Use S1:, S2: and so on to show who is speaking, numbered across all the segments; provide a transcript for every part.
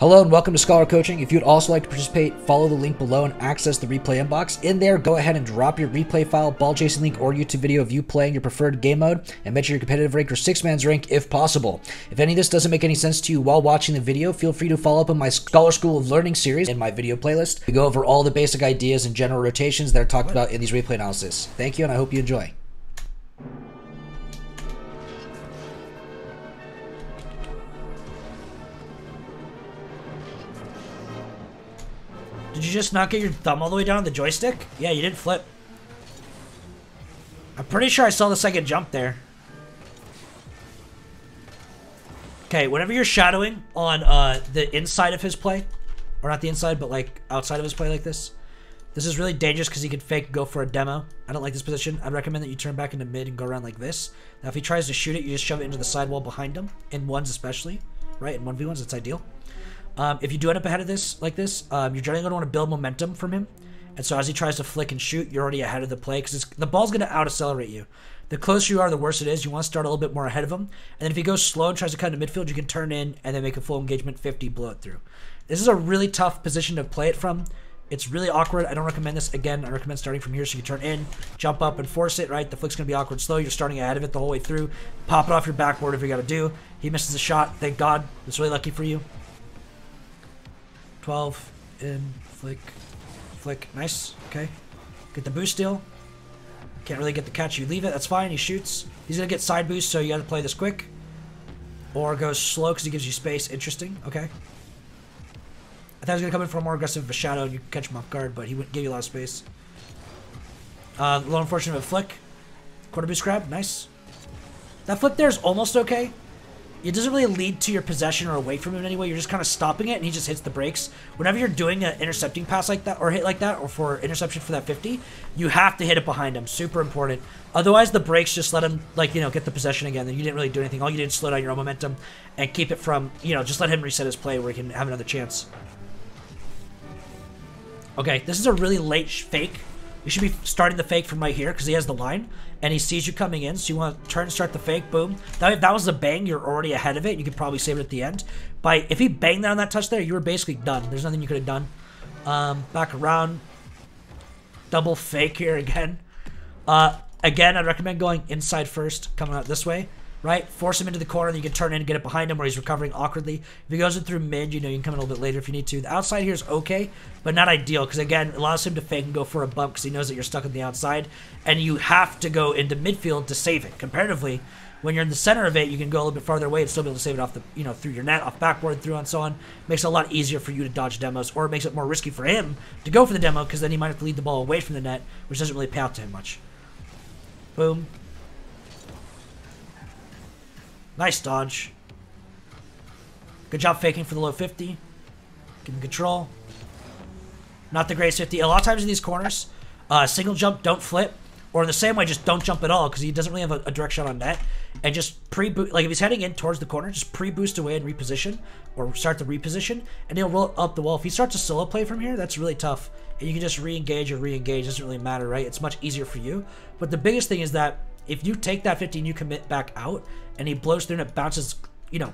S1: Hello and welcome to Scholar Coaching. If you'd also like to participate, follow the link below and access the replay inbox. In there, go ahead and drop your replay file, ball chasing link, or YouTube video of you playing your preferred game mode, and mention your competitive rank or 6-man's rank if possible. If any of this doesn't make any sense to you while watching the video, feel free to follow up on my Scholar School of Learning series in my video playlist. We go over all the basic ideas and general rotations that are talked about in these replay analysis. Thank you, and I hope you enjoy. Did you just not get your thumb all the way down on the joystick? Yeah, you didn't flip. I'm pretty sure I saw the second jump there. Okay, whenever you're shadowing on the inside of his play, or not the inside, but like outside of his play like this is really dangerous because he could fake go for a demo. I don't like this position. I'd recommend that you turn back into mid and go around like this. Now, if he tries to shoot it, you just shove it into the sidewall behind him, in ones especially, right? In 1v1s, it's ideal. If you do end up ahead of this, like this, you're generally going to want to build momentum from him. And so as he tries to flick and shoot, you're already ahead of the play because the ball's going to out-accelerate you. The closer you are, the worse it is. You want to start a little bit more ahead of him. And then if he goes slow and tries to cut into midfield, you can turn in and then make a full engagement 50, blow it through. This is a really tough position to play it from. It's really awkward. I don't recommend this. Again, I recommend starting from here so you can turn in, jump up, and force it, right? The flick's going to be awkward slow. You're starting ahead of it the whole way through. Pop it off your backboard if you got to do. He misses a shot. Thank God. It's really lucky for you. 12, in, flick, nice, okay. Get the boost steal. Can't really get the catch, you leave it, that's fine, he shoots. He's gonna get side boost, so you gotta play this quick. Or go slow, because he gives you space, interesting, okay. I thought he was gonna come in for a more aggressive shadow, and you can catch him off guard, but he wouldn't give you a lot of space. A little unfortunate of a flick. Quarter boost grab, nice. That flip there is almost okay. It doesn't really lead to your possession or away from him in any way. You're just kind of stopping it, and he just hits the brakes. Whenever you're doing an intercepting pass like that, or hit like that, or for interception for that 50, you have to hit it behind him. Super important. Otherwise, the brakes just let him, like, get the possession again. Then you didn't really do anything. All you did is slow down your own momentum and keep it from, just let him reset his play where he can have another chance. Okay, this is a really late fake. You should be starting the fake from right here because he has the line and he sees you coming in. So you want to turn and start the fake. Boom. If that was a bang, you're already ahead of it. You could probably save it at the end. If he banged down that touch there, you were basically done. There's nothing you could have done. Back around. Double fake here again. Again, I'd recommend going inside first, coming out this way. Right? Force him into the corner, then you can turn in and get it behind him where he's recovering awkwardly. If he goes in through mid, you can come in a little bit later if you need to. The outside here is okay, but not ideal, because again, it allows him to fake and go for a bump because he knows that you're stuck on the outside, and you have to go into midfield to save it. Comparatively, when you're in the center of it, you can go a little bit farther away and still be able to save it off the, through your net, off backboard, through and so on. Makes it a lot easier for you to dodge demos, or it makes it more risky for him to go for the demo, because then he might have to lead the ball away from the net, which doesn't really pay out to him much. Boom. Nice dodge. Good job faking for the low 50. Give him control. Not the greatest 50. A lot of times in these corners, single jump, don't flip. Or in the same way, just don't jump at all because he doesn't really have a direct shot on net. And just pre-boost, like if he's heading in towards the corner, just pre-boost away and reposition. Or start the reposition. And he'll roll up the wall. If he starts a solo play from here, that's really tough. And you can just re-engage or re-engage. Doesn't really matter, right? It's much easier for you. But the biggest thing is that if you take that 50 and you commit back out, and he blows through and it bounces,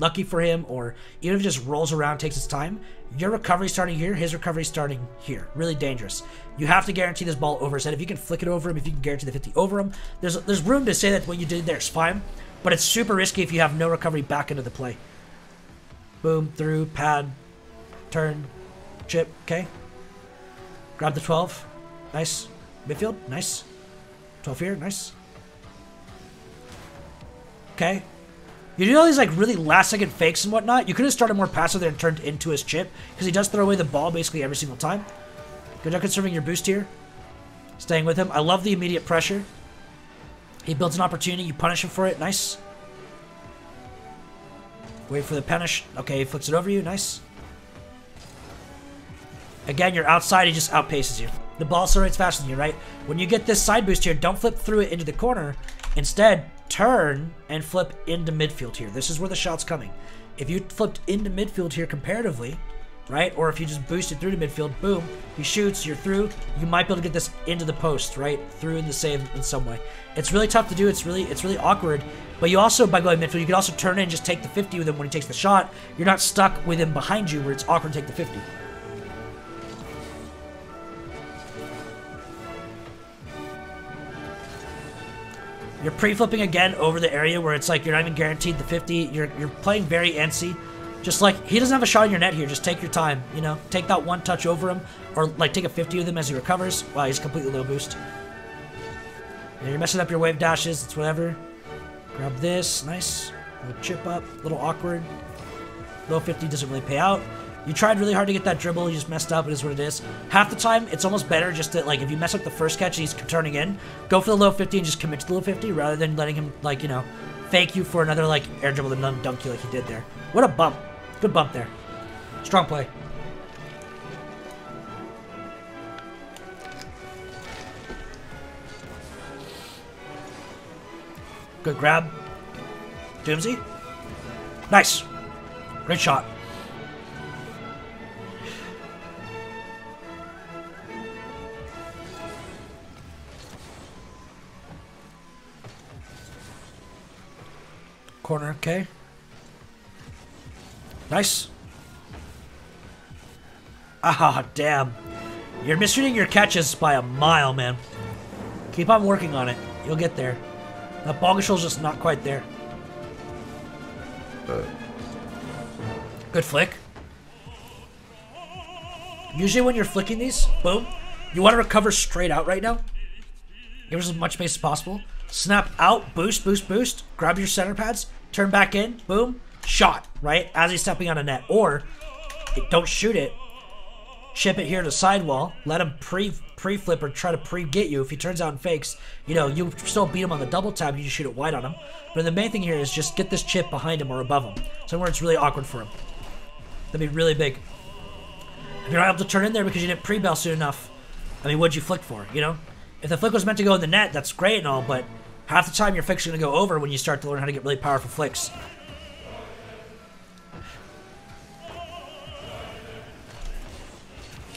S1: lucky for him, or even if it just rolls around, takes its time, your recovery starting here, his recovery starting here. Really dangerous. You have to guarantee this ball over his head. If you can flick it over him, if you can guarantee the 50 over him, there's room to say that what you did there is fine, but it's super risky if you have no recovery back into the play. Boom, through, pad, turn, chip, okay. Grab the 12. Nice. Midfield, nice. 12 here, nice. Okay. You do all these like really last second fakes and whatnot. You could have started more passive there and turned into his chip because he does throw away the ball basically every single time. Good job conserving your boost here. Staying with him. I love the immediate pressure. He builds an opportunity. You punish him for it. Nice. Wait for the punish. Okay, he flicks it over you. Nice. Again, you're outside. He just outpaces you. The ball accelerates faster than you, right? When you get this side boost here, don't flip through it into the corner. Instead, turn and flip into midfield here. This is where the shot's coming. If you flipped into midfield here comparatively, right? Or if you just boost it through to midfield, boom, he shoots, you're through. You might be able to get this into the post, right? Through in the save in some way. It's really tough to do. It's really awkward. But you also, by going midfield, you can also turn in and just take the 50 with him when he takes the shot. You're not stuck with him behind you where it's awkward to take the 50. You're pre-flipping again over the area where it's like you're not even guaranteed the 50. You're playing very antsy. Just like, he doesn't have a shot in your net here. Just take your time, you know? Take that one touch over him. Or like take a 50 with him as he recovers. Wow, he's completely low boost. And you're messing up your wave dashes. It's whatever. Grab this. Nice. Little chip up. Little awkward. Low 50 doesn't really pay out. You tried really hard to get that dribble, you just messed up, it is what it is. Half the time, it's almost better just to, like, if you mess up the first catch and he's turning in, go for the low 50 and just commit to the low 50 rather than letting him, like, you know, fake you for another, like, air dribble and dunk you like he did there. What a bump. Good bump there. Strong play. Good grab. Doomsy. Nice. Great shot. Corner, okay. Nice. Ah, damn. You're misreading your catches by a mile, man. Keep on working on it. You'll get there. That ball control's just not quite there. Good flick. Usually when you're flicking these, boom, you want to recover straight out right now. Give us as much space as possible. Snap out, boost, boost, boost. Grab your center pads, turn back in, boom, shot, right? As he's stepping on a net. Or, don't shoot it. Chip it here to sidewall. Let him pre-flip or try to pre-get you. If he turns out and fakes, you know, you still beat him on the double tap. You just shoot it wide on him. But the main thing here is just get this chip behind him or above him. Somewhere it's really awkward for him. That'd be really big. If you're not able to turn in there because you didn't pre-bail soon enough, I mean, what'd you flick for, you know? If the flick was meant to go in the net, that's great and all, but half the time your flicks are going to go over when you start to learn how to get really powerful flicks.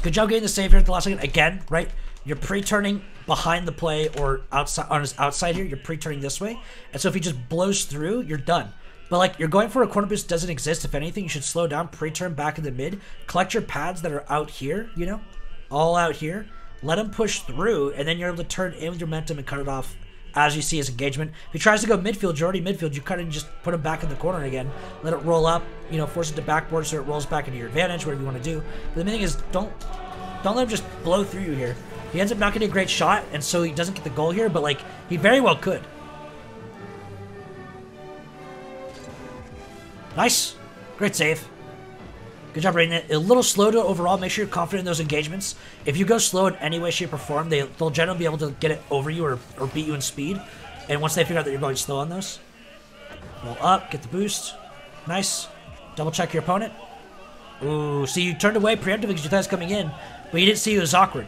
S1: Good job getting the save here at the last second. Again, right? You're pre-turning behind the play or outside on his outside here. You're pre-turning this way. And so if he just blows through, you're done. But like, you're going for a corner boost doesn't exist. If anything, you should slow down, pre-turn back in the mid. Collect your pads that are out here, you know? All out here. Let him push through, and then you're able to turn in with your momentum and cut it off as you see his engagement. If he tries to go midfield, you're already midfield. You cut it and just put him back in the corner again. Let it roll up, you know, force it to backboard so it rolls back into your advantage, whatever you want to do. But the main thing is, don't let him just blow through you here. He ends up not getting a great shot, and so he doesn't get the goal here, but like, he very well could. Nice. Great save. Good job rating it. A little slow to overall. Make sure you're confident in those engagements. If you go slow in any way, shape, or form, they'll generally be able to get it over you or beat you in speed. And once they figure out that you're going slow on those, roll up, get the boost. Nice. Double check your opponent. Ooh, see, you turned away preemptively because you thought it was coming in, but you didn't see it was awkward.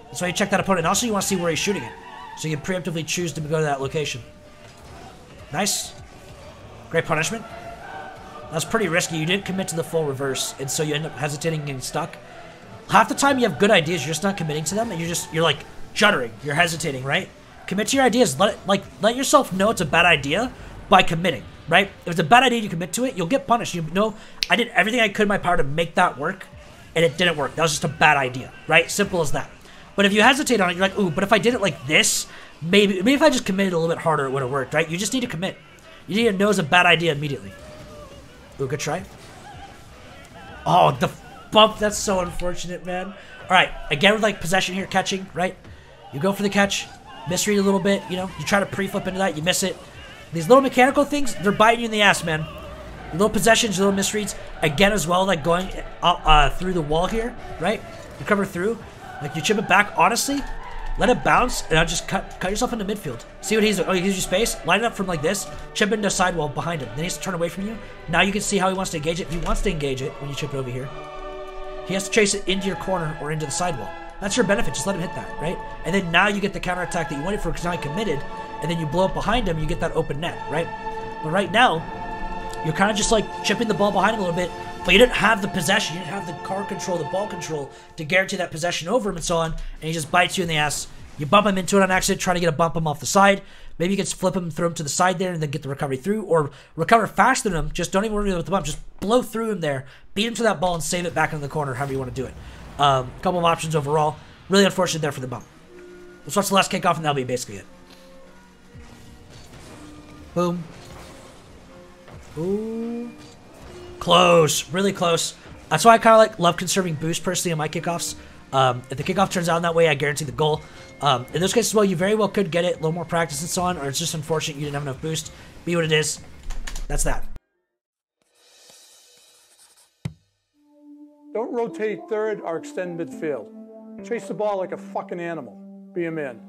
S1: That's why you check that opponent. And also, you want to see where he's shooting it. So you preemptively choose to go to that location. Nice. Great punishment. That's pretty risky. You didn't commit to the full reverse, and so you end up hesitating and getting stuck. Half the time you have good ideas, you're just not committing to them, and you're like juddering. You're hesitating, right? Commit to your ideas. Let yourself know it's a bad idea by committing, right? If it's a bad idea, you commit to it, you'll get punished. You know, I did everything I could in my power to make that work, and it didn't work. That was just a bad idea, right? Simple as that. But if you hesitate on it, you're like, ooh, but if I did it like this, maybe if I just committed a little bit harder, it would have worked, right? You just need to commit. You need to know it's a bad idea immediately. Ooh, good try. Oh, the bump. That's so unfortunate, man. All right, again with like possession here, catching, right? You go for the catch, misread a little bit, you know, you try to pre-flip into that, you miss it. These little mechanical things, they're biting you in the ass, man. Your little possessions, your little misreads, again as well, like going through the wall here, right? You cover through, like you chip it back, honestly, let it bounce, and I'll just cut yourself into midfield. See what he's doing. Oh, he gives you space. Line it up from like this. Chip into sidewall behind him. Then he has to turn away from you. Now you can see how he wants to engage it. If he wants to engage it when you chip it over here, he has to chase it into your corner or into the sidewall. That's your benefit. Just let him hit that, right? And then now you get the counterattack that you wanted for because now he committed. And then you blow up behind him, you get that open net, right? But right now, you're kind of just like chipping the ball behind him a little bit, But you didn't have the possession, you didn't have the car control, the ball control to guarantee that possession over him and so on, and he just bites you in the ass. You bump him into it on accident, try to get a bump him off the side. Maybe you can flip him, throw him to the side there, and then get the recovery through, or recover faster than him. Just don't even worry about the bump. Just blow through him there, beat him to that ball, and save it back into the corner, however you want to do it. A couple of options overall. Really unfortunate there for the bump. Let's watch the last kickoff, and that'll be basically it. Boom. Ooh. Close. Really close. That's why I kind of love conserving boost personally on my kickoffs. If the kickoff turns out that way, I guarantee the goal. In those cases, well, you very well could get it, a little more practice and so on, or it's just unfortunate you didn't have enough boost. Be what it is. That's that.
S2: Don't rotate third or extend midfield. Chase the ball like a fucking animal. Be a man.